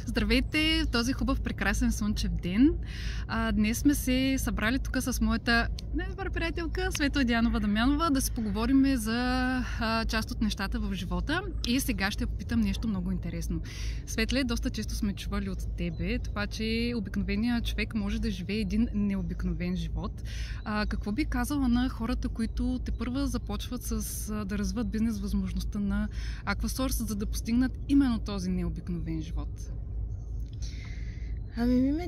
Здравейте в този хубав, прекрасен слънчев ден. Днес сме се събрали тук с моята най-добра приятелка Светла Дианова Дамянова да си поговорим за част от нещата в живота. И сега ще попитам нещо много интересно. Светле, доста често сме чували от тебе това, че обикновеният човек може да живее един необикновен живот. Какво би казала на хората, които тепърва започват да развиват бизнес възможността на Aquasource, за да постигнат именно този необикновен живот?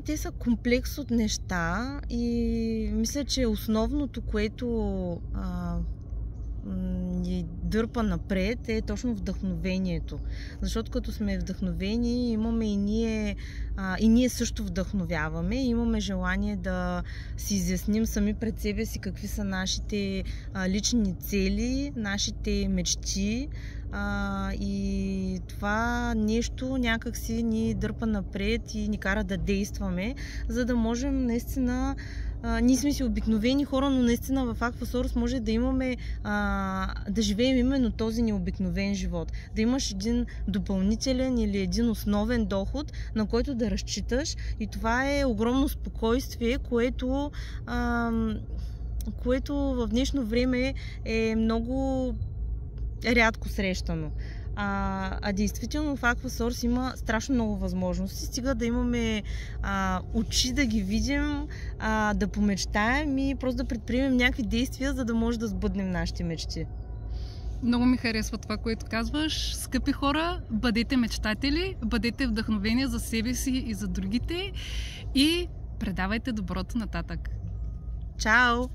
Те са комплекс от неща и мисля, че основното, което ни дърпа напред, е точно вдъхновението. Защото като сме вдъхновени, имаме и ние също вдъхновяваме, имаме желание да си изясним сами пред себе си какви са нашите лични цели, нашите мечти, и това нещо някак си ни дърпа напред и ни кара да действаме, за да можем наистина. Ние сме си обикновени хора, но наистина в Aquasource може да имаме, да живеем именно този необикновен живот. Да имаш един допълнителен или един основен доход, на който да разчиташ, и това е огромно спокойствие, което в днешно време е много рядко срещано. Действително в Aquasource има страшно много възможности. Стига да имаме очи да ги видим, да помечтаем и просто да предприемем някакви действия, за да може да сбъднем нашите мечти. Много ми харесва това, което казваш. Скъпи хора, бъдете мечтатели, бъдете вдъхновения за себе си и за другите и предавайте доброто нататък. Чао!